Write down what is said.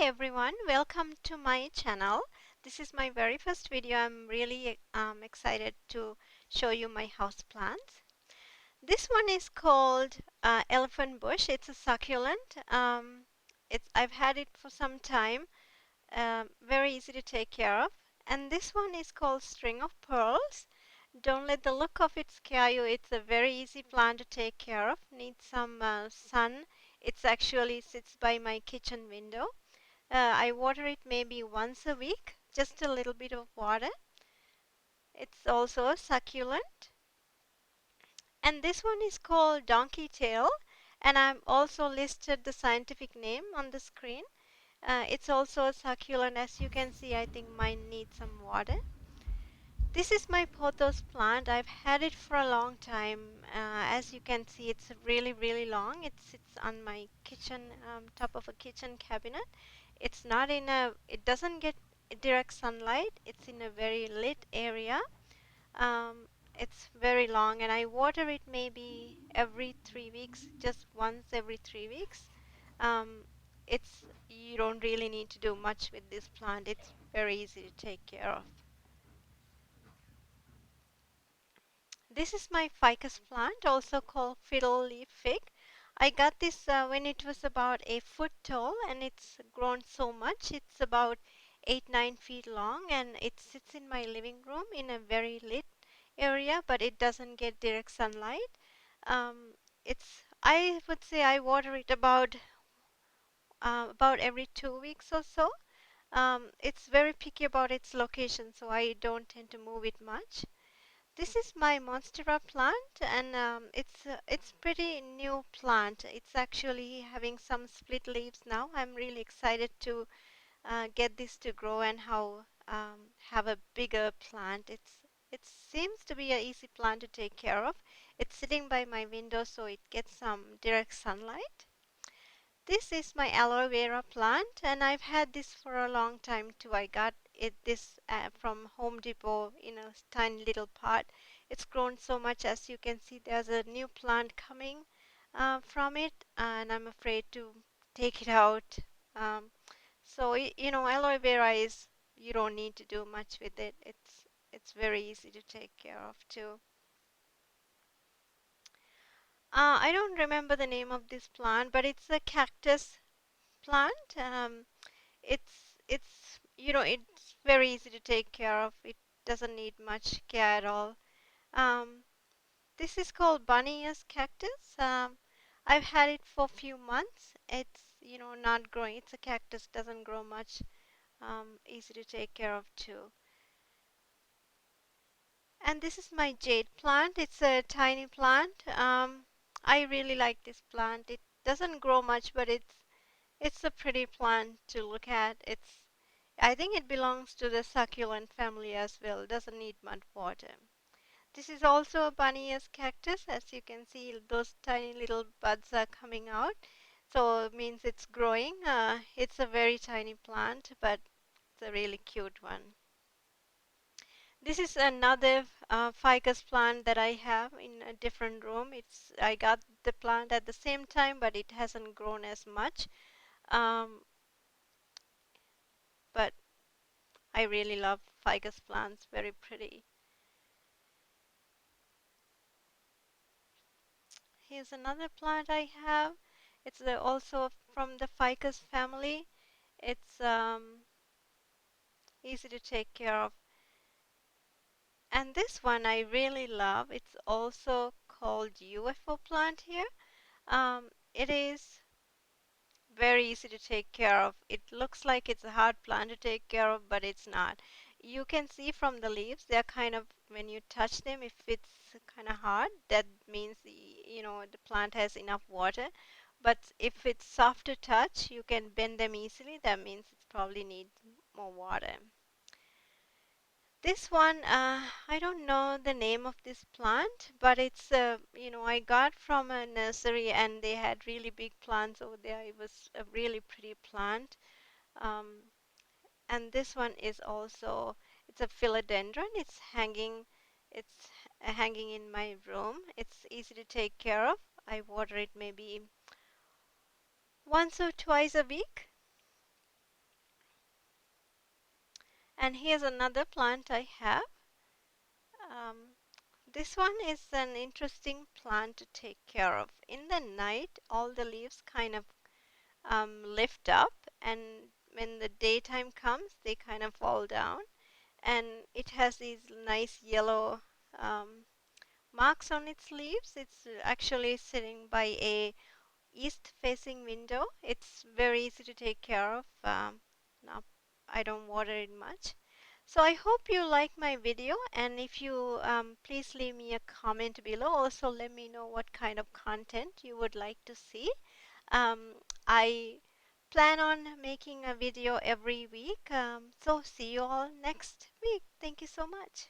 everyone, welcome to my channel. This is my very first video. I'm really excited to show you my house plants. This one is called elephant bush. It's a succulent. I've had it for some time. Very easy to take care of. And this one is called string of pearls. Don't let the look of it scare you. It's a very easy plant to take care of. Needs some sun. It's actually sits by my kitchen window. I water it maybe once a week, just a little bit of water. It's also a succulent. And this one is called donkey tail. And I'm also listed the scientific name on the screen. It's also a succulent. As you can see, I think mine needs some water. This is my pothos plant. I've had it for a long time. As you can see, it's really, really long. It sits on my kitchen, top of a kitchen cabinet. It doesn't get direct sunlight. It's in a very lit area. It's very long, and I water it maybe every 3 weeks, just once every 3 weeks. Um, you don't really need to do much with this plant. It's very easy to take care of. This is my ficus plant, also called fiddle leaf fig. I got this when it was about a foot tall, and it's grown so much. It's about 8-9 feet long, and it sits in my living room in a very lit area, but it doesn't get direct sunlight. I would say I water it about every 2 weeks or so. It's very picky about its location, so I don't tend to move it much. This is my monstera plant, and it's pretty new plant. It's actually having some split leaves now. I'm really excited to get this to grow and how have a bigger plant. It seems to be an easy plant to take care of. It's sitting by my window, so it gets some direct sunlight. This is my aloe vera plant, and I've had this for a long time too. I got this from Home Depot in a tiny little pot. It's grown so much. As you can see, there's a new plant coming from it, and I'm afraid to take it out. Um, aloe vera is, you don't need to do much with it. It's very easy to take care of too. I don't remember the name of this plant, but it's a cactus plant. It's very easy to take care of. It doesn't need much care at all. Um, this is called bunny ears cactus. I've had it for a few months. It's not growing. It's a cactus, doesn't grow much. Easy to take care of too. And this is my jade plant. It's a tiny plant. I really like this plant. It doesn't grow much, but it's a pretty plant to look at. I think it belongs to the succulent family as well. Doesn't need much water. This is also a bunny ears cactus. As you can see, those tiny little buds are coming out. So it means it's growing. It's a very tiny plant, but it's a really cute one. This is another ficus plant that I have in a different room. I got the plant at the same time, but it hasn't grown as much. Um, but I really love ficus plants, very pretty. Here's another plant I have. It's also from the ficus family. It's easy to take care of. And this one I really love. It's also called UFO plant here. It is very easy to take care of. It looks like it's a hard plant to take care of, but it's not. You can see from the leaves, they're kind of, when you touch them, if it's kind of hard, that means the plant has enough water. But if it's soft to touch, you can bend them easily. That means it probably needs more water. This one, I don't know the name of this plant, but I got from a nursery and they had really big plants over there. It was a really pretty plant. Um, and this one is also, it's a philodendron. It's hanging in my room. It's easy to take care of. I water it maybe once or twice a week. And here's another plant I have. Um, this one is an interesting plant to take care of. In the night, all the leaves kind of lift up, and when the daytime comes, they kind of fall down. And it has these nice yellow um, marks on its leaves. It's actually sitting by a east facing window. It's very easy to take care of. Now, I don't water it much. So I hope you like my video, and if you please leave me a comment below. Also let me know what kind of content you would like to see. um, I plan on making a video every week. So see you all next week. Thank you so much.